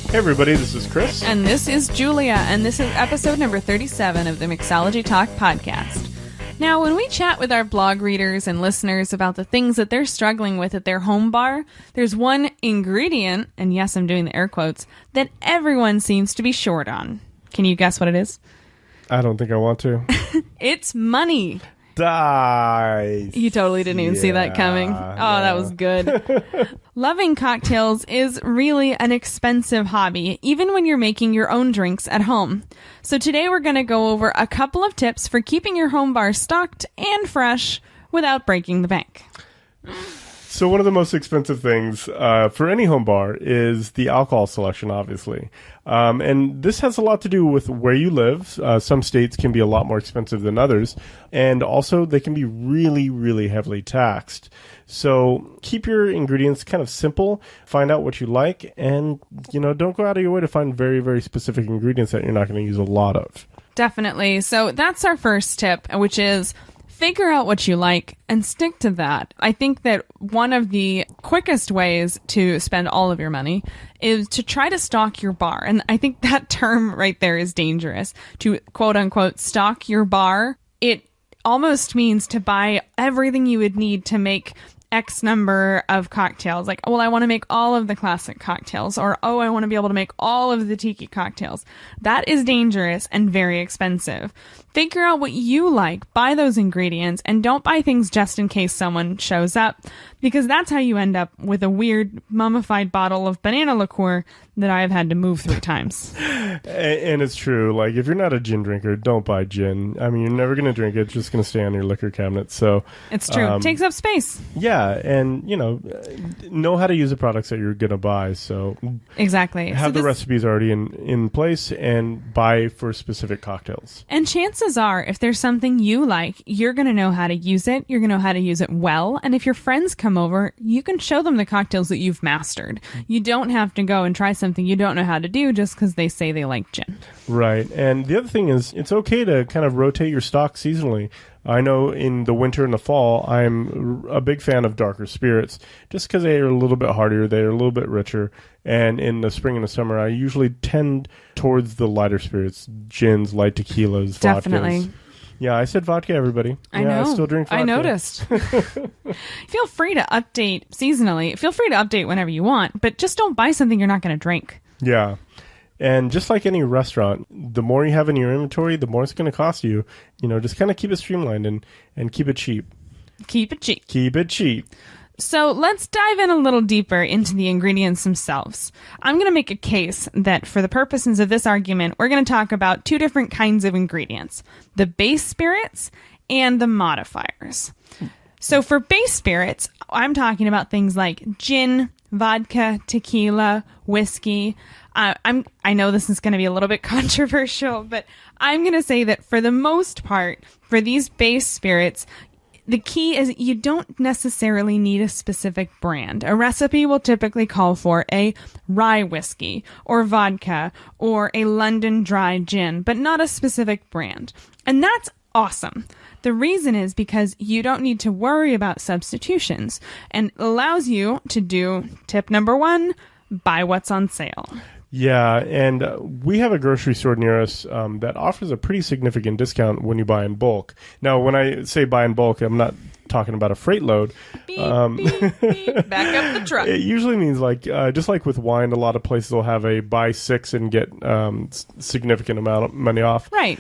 Hey everybody, this is Chris. And this is Julia, and this is episode number 37 of the Mixology Talk podcast. Now, when we chat with our blog readers and listeners about the things that they're struggling with at their home bar, there's one ingredient, and yes, I'm doing the air quotes, that everyone seems to be short on. Can you guess what it is? I don't think I want to. It's money. Dice. You totally didn't even see that coming. That was good. Loving cocktails is really an expensive hobby, even when you're making your own drinks at home. So today we're going to go over a couple of tips for keeping your home bar stocked and fresh without breaking the bank. So one of the most expensive things for any home bar is the alcohol selection, obviously. And this has a lot to do with where you live. Some states can be a lot more expensive than others. And also they can be really, really heavily taxed. So keep your ingredients kind of simple. Find out what you like. And, don't go out of your way to find very, very specific ingredients that you're not going to use a lot of. Definitely. So that's our first tip, which is figure out what you like and stick to that. I think that one of the quickest ways to spend all of your money is to try to stock your bar. And I think that term right there is dangerous. To quote unquote stock your bar, it almost means to buy everything you would need to make X number of cocktails. Like, well, I want to make all of the classic cocktails, or, I want to be able to make all of the tiki cocktails. That is dangerous and very expensive. Figure out what you like, buy those ingredients, and don't buy things just in case someone shows up, because that's how you end up with a weird mummified bottle of banana liqueur that I have had to move 3 times. And it's true. Like, if you're not a gin drinker, don't buy gin. I mean, you're never going to drink it. It's just going to stay on your liquor cabinet. So it's true. It takes up space. Yeah. And, know how to use the products that you're going to buy. So exactly. Have the recipes already in place and buy for specific cocktails. And chances are, if there's something you like, you're going to know how to use it. You're going to know how to use it well. And if your friends come over, you can show them the cocktails that you've mastered. You don't have to go and try something you don't know how to do just because they say they like gin. Right. And the other thing is, it's okay to kind of rotate your stock seasonally. I know in the winter and the fall, I'm a big fan of darker spirits just because they are a little bit hardier, they're a little bit richer. And in the spring and the summer, I usually tend towards the lighter spirits, gins, light tequilas, Definitely. vodkas. Yeah, I said vodka, everybody. I know. I still drink vodka. I noticed. Feel free to update seasonally. Feel free to update whenever you want, but just don't buy something you're not going to drink. Yeah. And just like any restaurant, the more you have in your inventory, the more it's going to cost you. Just kind of keep it streamlined and keep it cheap. Keep it cheap. Keep it cheap. So let's dive in a little deeper into the ingredients themselves. I'm going to make a case that for the purposes of this argument, we're going to talk about 2 different kinds of ingredients, the base spirits and the modifiers. So for base spirits, I'm talking about things like gin, vodka, tequila, whiskey. I know this is going to be a little bit controversial, but I'm going to say that for the most part, for these base spirits, the key is you don't necessarily need a specific brand. A recipe will typically call for a rye whiskey or vodka or a London dry gin, but not a specific brand. And that's awesome. The reason is because you don't need to worry about substitutions, and allows you to do tip number 1, buy what's on sale. Yeah, and we have a grocery store near us that offers a pretty significant discount when you buy in bulk. Now, when I say buy in bulk, I'm not talking about a freight load. Beep, beep. Back up the truck. It usually means just like with wine, a lot of places will have a buy 6 and get significant amount of money off. Right.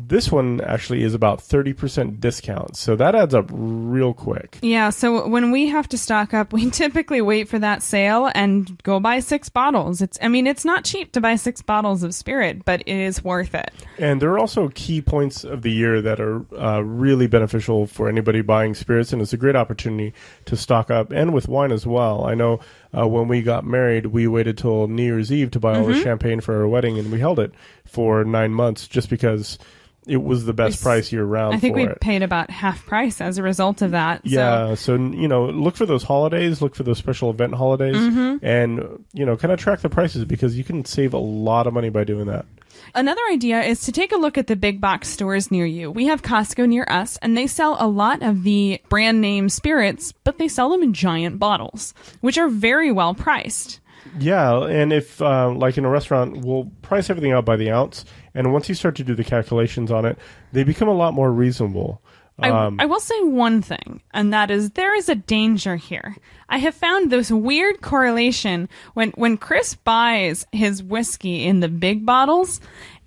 This one actually is about 30% discount, so that adds up real quick. Yeah, so when we have to stock up, we typically wait for that sale and go buy 6 bottles. It's not cheap to buy 6 bottles of spirit, but it is worth it. And there are also key points of the year that are really beneficial for anybody buying spirits, and it's a great opportunity to stock up, and with wine as well. I know when we got married, we waited till New Year's Eve to buy all the champagne for our wedding, and we held it for 9 months just because it was the best price year round. I think we it. paid about half price as a result of that. Yeah, so look for those holidays, look for those special event holidays, and kind of track the prices because you can save a lot of money by doing that. Another idea is to take a look at the big box stores near you. We have Costco near us, and they sell a lot of the brand name spirits, but they sell them in giant bottles, which are very well priced. Yeah, and if, like in a restaurant, we'll price everything out by the ounce, and once you start to do the calculations on it, they become a lot more reasonable. I will say one thing, and that is there is a danger here. I have found this weird correlation when Chris buys his whiskey in the big bottles,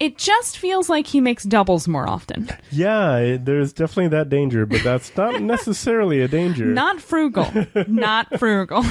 it just feels like he makes doubles more often. Yeah, there's definitely that danger, but that's not necessarily a danger. Not frugal. Not frugal.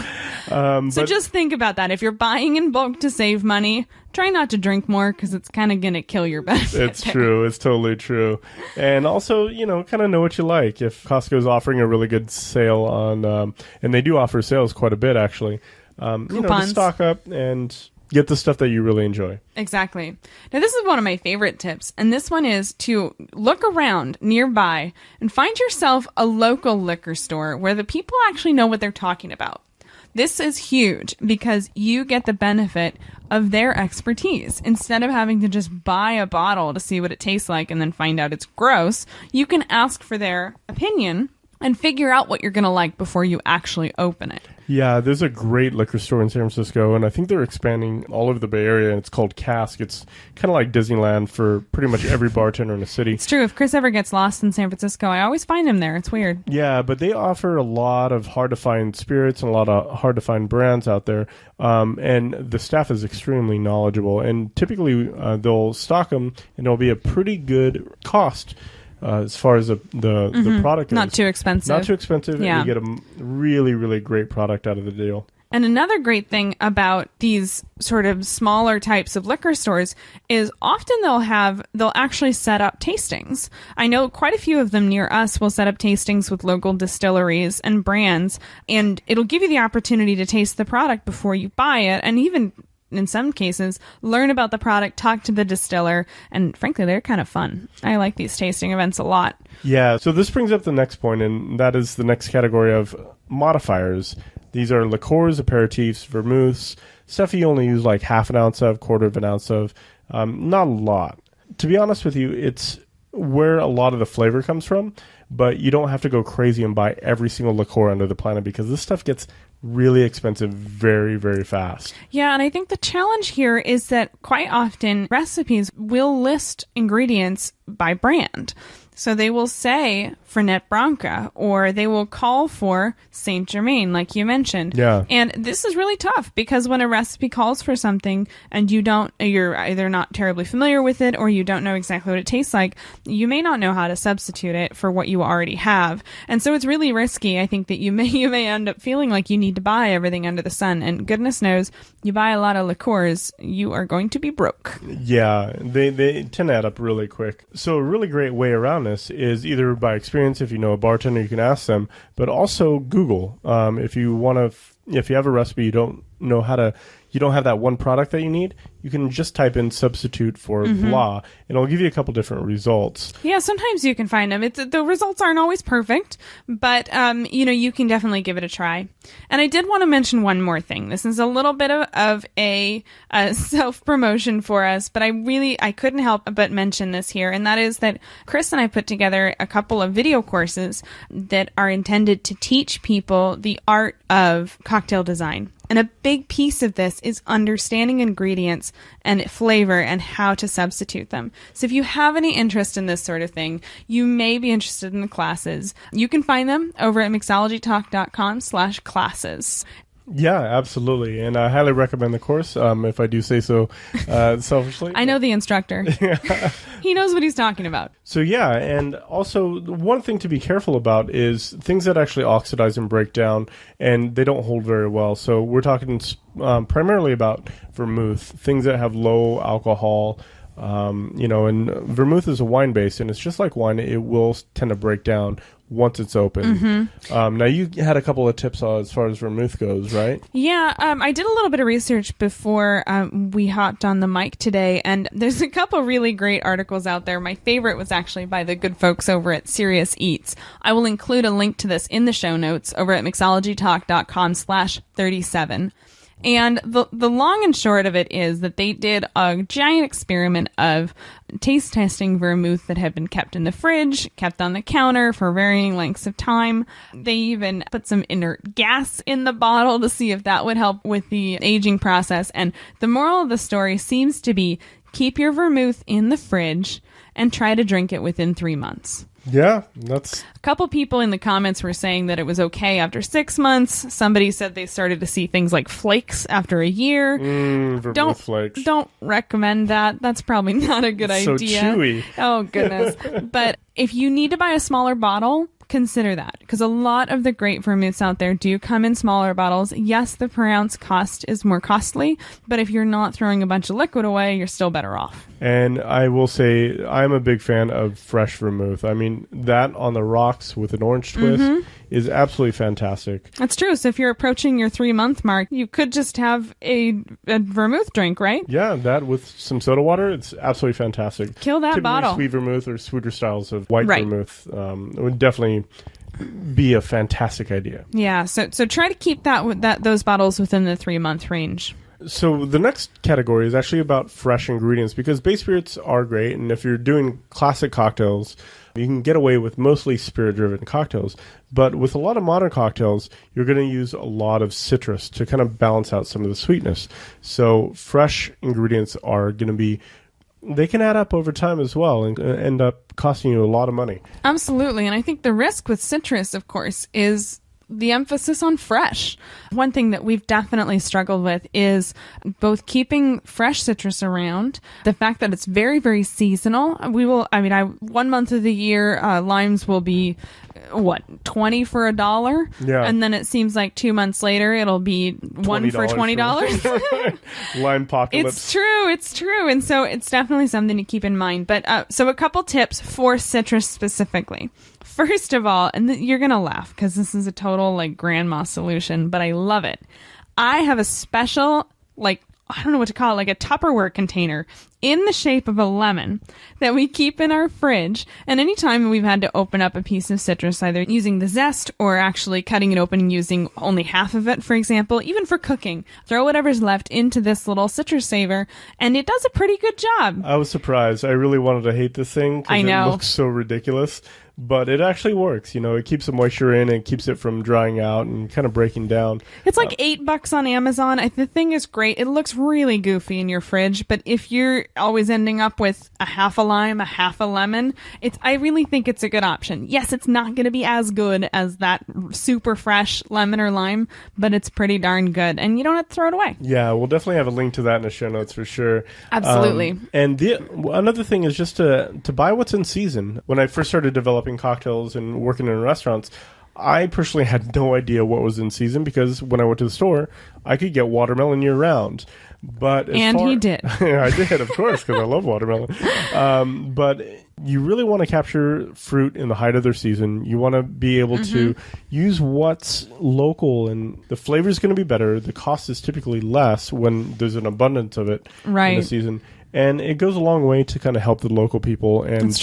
So just think about that. If you're buying in bulk to save money, try not to drink more because it's kind of going to kill your benefit. It's true. It's totally true. And also, kind of know what you like. If Costco's offering a really good sale on, and they do offer sales quite a bit, actually, to stock up and get the stuff that you really enjoy. Exactly. Now, this is one of my favorite tips, and this one is to look around nearby and find yourself a local liquor store where the people actually know what they're talking about. This is huge because you get the benefit of their expertise. Instead of having to just buy a bottle to see what it tastes like and then find out it's gross, you can ask for their opinion and figure out what you're going to like before you actually open it. Yeah, there's a great liquor store in San Francisco, and I think they're expanding all over the Bay Area, and it's called Cask. It's kind of like Disneyland for pretty much every bartender in the city. It's true. If Chris ever gets lost in San Francisco, I always find him there. It's weird. Yeah, but they offer a lot of hard-to-find spirits and a lot of hard-to-find brands out there, and the staff is extremely knowledgeable, and typically they'll stock them, and it'll be a pretty good cost. As far as the product goes. Not too expensive. Not too expensive, yeah. And you get a really, really great product out of the deal. And another great thing about these sort of smaller types of liquor stores is often they'll actually set up tastings. I know quite a few of them near us will set up tastings with local distilleries and brands, and it'll give you the opportunity to taste the product before you buy it, and even in some cases, learn about the product, talk to the distiller, and frankly, they're kind of fun. I like these tasting events a lot. Yeah, so this brings up the next point, and that is the next category of modifiers. These are liqueurs, aperitifs, vermouths, stuff you only use like half an ounce of, quarter of an ounce of, not a lot. To be honest with you, it's where a lot of the flavor comes from, but you don't have to go crazy and buy every single liqueur under the planet because this stuff gets really expensive very, very fast. Yeah, and I think the challenge here is that quite often recipes will list ingredients by brand. So they will say Fernet Branca, or they will call for Saint Germain, like you mentioned. Yeah. And this is really tough because when a recipe calls for something and you're either not terribly familiar with it or you don't know exactly what it tastes like, you may not know how to substitute it for what you already have. And so it's really risky. I think that you may end up feeling like you need to buy everything under the sun. And goodness knows, you buy a lot of liqueurs, you are going to be broke. Yeah, they tend to add up really quick. So a really great way around this is either by experience, if you know a bartender, you can ask them, but also Google. If you have a recipe you don't have that one product that you need, you can just type in substitute for blah, and it'll give you a couple different results. Yeah, sometimes you can find them. The results aren't always perfect, but you can definitely give it a try. And I did want to mention one more thing. This is a little bit of a self-promotion for us, but I couldn't help but mention this here, and that is that Chris and I put together a couple of video courses that are intended to teach people the art of cocktail design. And a big piece of this is understanding ingredients and flavor and how to substitute them. So if you have any interest in this sort of thing, you may be interested in the classes. You can find them over at mixologytalk.com/classes. Yeah, absolutely. And I highly recommend the course, if I do say so selfishly. I know the instructor. He knows what he's talking about. So yeah, and also one thing to be careful about is things that actually oxidize and break down, and they don't hold very well. So we're talking primarily about vermouth, things that have low alcohol, and vermouth is a wine base, and it's just like wine, it will tend to break down once it's open. Now, you had a couple of tips as far as vermouth goes, right? Yeah, I did a little bit of research before we hopped on the mic today, and there's a couple really great articles out there. My favorite was actually by the good folks over at Serious Eats. I will include a link to this in the show notes over at mixologytalk.com/37. And the long and short of it is that they did a giant experiment of taste testing vermouth that had been kept in the fridge, kept on the counter for varying lengths of time. They even put some inert gas in the bottle to see if that would help with the aging process. And the moral of the story seems to be keep your vermouth in the fridge and try to drink it within 3 months. Yeah, that's... A couple people in the comments were saying that it was okay after 6 months. Somebody said they started to see things like flakes after a year. Vermouth flakes. Don't recommend that. That's probably not a good idea. So chewy. Oh, goodness. But if you need to buy a smaller bottle, consider that, because a lot of the great vermouths out there do come in smaller bottles. Yes, the per ounce cost is more costly, but if you're not throwing a bunch of liquid away, you're still better off. And I will say I'm a big fan of fresh vermouth. I mean, that on the rocks with an orange twist is absolutely fantastic. That's true. So if you're approaching your 3-month mark, you could just have a vermouth drink, right? Yeah, that with some soda water, it's absolutely fantastic. Kill that Typically, bottle. Sweet vermouth or sweeter styles of white vermouth would definitely be a fantastic idea. Yeah, so try to keep those bottles within the 3-month range. So the next category is actually about fresh ingredients, because base spirits are great, and if you're doing classic cocktails, you can get away with mostly spirit-driven cocktails. But with a lot of modern cocktails, you're going to use a lot of citrus to kind of balance out some of the sweetness. So fresh ingredients are going to be... They can add up over time as well and end up costing you a lot of money. Absolutely. And I think the risk with citrus, of course, is the emphasis on fresh. One thing that we've definitely struggled with is both keeping fresh citrus around, the fact that it's very, very seasonal. 1 month of the year, limes will be, $20 for $1? Yeah. And then it seems like 2 months later, it'll be one for $20. Lime apocalypse. It's true. And so it's definitely something to keep in mind. But so a couple tips for citrus specifically. First of all, and you're going to laugh because this is a total grandma solution, but I love it. I have a special, I don't know what to call it, a Tupperware container in the shape of a lemon that we keep in our fridge. And anytime we've had to open up a piece of citrus, either using the zest or actually cutting it open and using only half of it, for example, even for cooking, throw whatever's left into this little citrus saver, and it does a pretty good job. I was surprised. I really wanted to hate this thing because it looks so ridiculous. But it actually works. It keeps the moisture in and keeps it from drying out and kind of breaking down. It's like $8 on Amazon. The thing is great. It looks really goofy in your fridge, but if you're always ending up with a half a lime, a half a lemon, I really think it's a good option. Yes, it's not going to be as good as that super fresh lemon or lime, but it's pretty darn good, and you don't have to throw it away. Yeah, we'll definitely have a link to that in the show notes for sure. Absolutely. And another thing is just to buy what's in season. When I first started developing cocktails and working in restaurants, I personally had no idea what was in season because when I went to the store, I could get watermelon year round. He did. I did, of course, because I love watermelon. But you really want to capture fruit in the height of their season. You want to be able to use what's local, and the flavor is going to be better. The cost is typically less when there's an abundance of it in the season. And it goes a long way to kind of help the local people and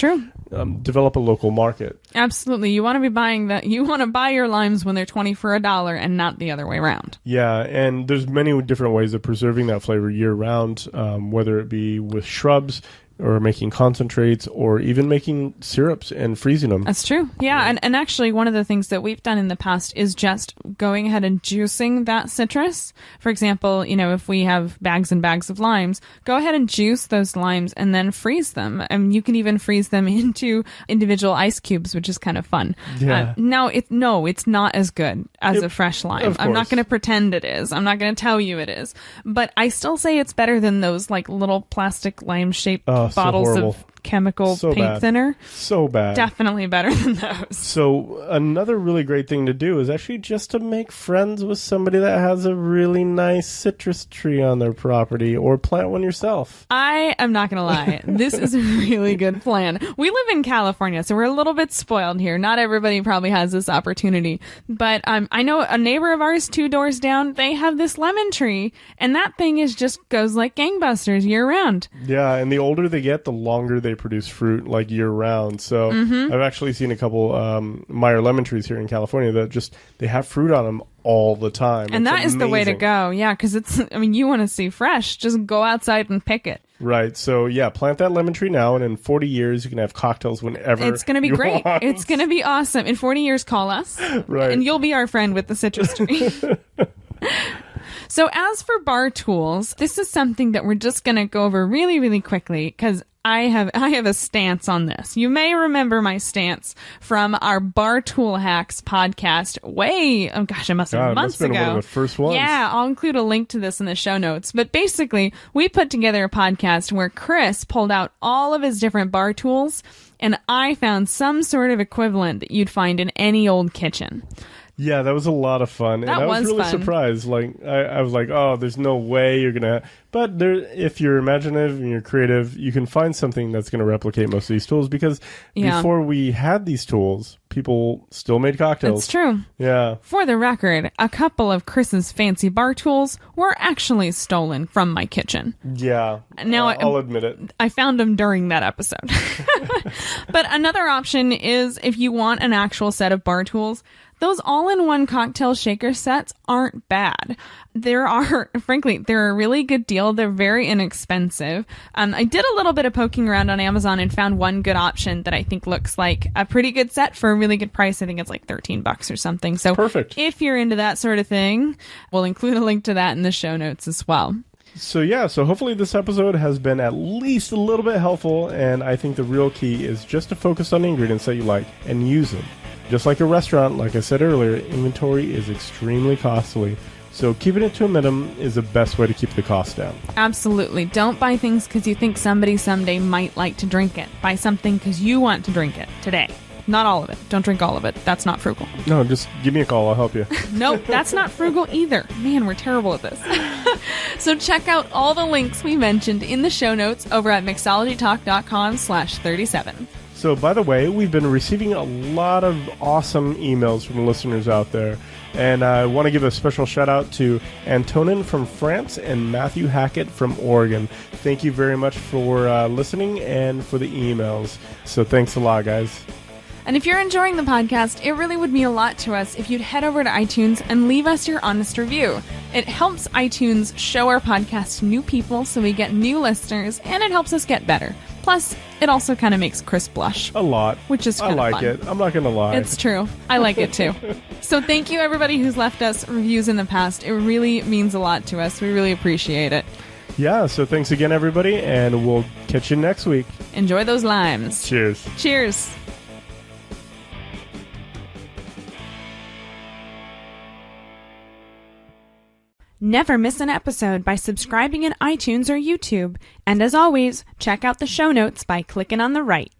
develop a local market. Absolutely. You want to be buying that. You want to buy your limes when they're $20 for $1 and not the other way around. Yeah. And there's many different ways of preserving that flavor year round, whether it be with shrubs or making concentrates or even making syrups and freezing them. That's true. Yeah. And actually, one of the things that we've done in the past is just going ahead and juicing that citrus. For example, if we have bags and bags of limes, go ahead and juice those limes and then freeze them. And you can even freeze them into individual ice cubes, which is kind of fun. Yeah. It's not as good as a fresh lime. I'm not going to pretend it is. I'm not going to tell you it is. But I still say it's better than those little plastic lime-shaped bottles of chemical paint thinner. So bad. Definitely better than those. So another really great thing to do is actually just to make friends with somebody that has a really nice citrus tree on their property, or plant one yourself. I am not going to lie. This is a really good plan. We live in California, so we're a little bit spoiled here. Not everybody probably has this opportunity. But I know a neighbor of ours 2 doors down, they have this lemon tree, and that thing goes like gangbusters year round. Yeah, and the older they get, the longer they produce fruit like year round. So I've actually seen a couple Meyer lemon trees here in California that they have fruit on them all the time. And it's that is the way to amazing. go. Yeah, because you want to see fresh. Just go outside and pick it. Right. So, yeah, plant that lemon tree now, and in 40 years, you can have cocktails whenever It's going to be great. want. It's going to be awesome. In 40 years, call us. Right. And you'll be our friend with the citrus tree. So as for bar tools, this is something that we're just going to go over really, really quickly because I have a stance on this. You may remember my stance from our Bar Tool Hacks podcast it must have been months ago. One of the first ones. Yeah, I'll include a link to this in the show notes. But basically, we put together a podcast where Chris pulled out all of his different bar tools, and I found some sort of equivalent that you'd find in any old kitchen. Yeah, that was a lot of fun. And I was really fun. surprised. Like, I was like, oh, there's no way you're going to... But if you're imaginative and you're creative, you can find something that's going to replicate most of these tools because before we had these tools, people still made cocktails. It's true. Yeah. For the record, a couple of Chris's fancy bar tools were actually stolen from my kitchen. Yeah. Now I'll admit it. I found them during that episode. But another option is if you want an actual set of bar tools, those all-in-one cocktail shaker sets aren't bad. They're a really good deal. They're very inexpensive. I did a little bit of poking around on Amazon and found one good option that I think looks like a pretty good set for a really good price. I think it's like $13 or something. So perfect. If you're into that sort of thing, we'll include a link to that in the show notes as well. So hopefully this episode has been at least a little bit helpful, and I think the real key is just to focus on the ingredients that you like and use them. Just like a restaurant, like I said earlier, inventory is extremely costly. So keeping it to a minimum is the best way to keep the cost down. Absolutely. Don't buy things because you think somebody someday might like to drink it. Buy something because you want to drink it today. Not all of it. Don't drink all of it. That's not frugal. No, just give me a call. I'll help you. Nope, that's not frugal either. Man, we're terrible at this. So check out all the links we mentioned in the show notes over at mixologytalk.com/37. So, by the way, we've been receiving a lot of awesome emails from listeners out there. And I want to give a special shout out to Antonin from France and Matthew Hackett from Oregon. Thank you very much for listening and for the emails. So thanks a lot, guys. And if you're enjoying the podcast, it really would mean a lot to us if you'd head over to iTunes and leave us your honest review. It helps iTunes show our podcast to new people so we get new listeners, and it helps us get better. Plus, it also kind of makes Chris blush. A lot. Which is kind of fun. I like it. I'm not going to lie. It's true. I like it too. So thank you everybody who's left us reviews in the past. It really means a lot to us. We really appreciate it. Yeah, so thanks again, everybody, and we'll catch you next week. Enjoy those limes. Cheers. Cheers. Never miss an episode by subscribing in iTunes or YouTube. And as always, check out the show notes by clicking on the right.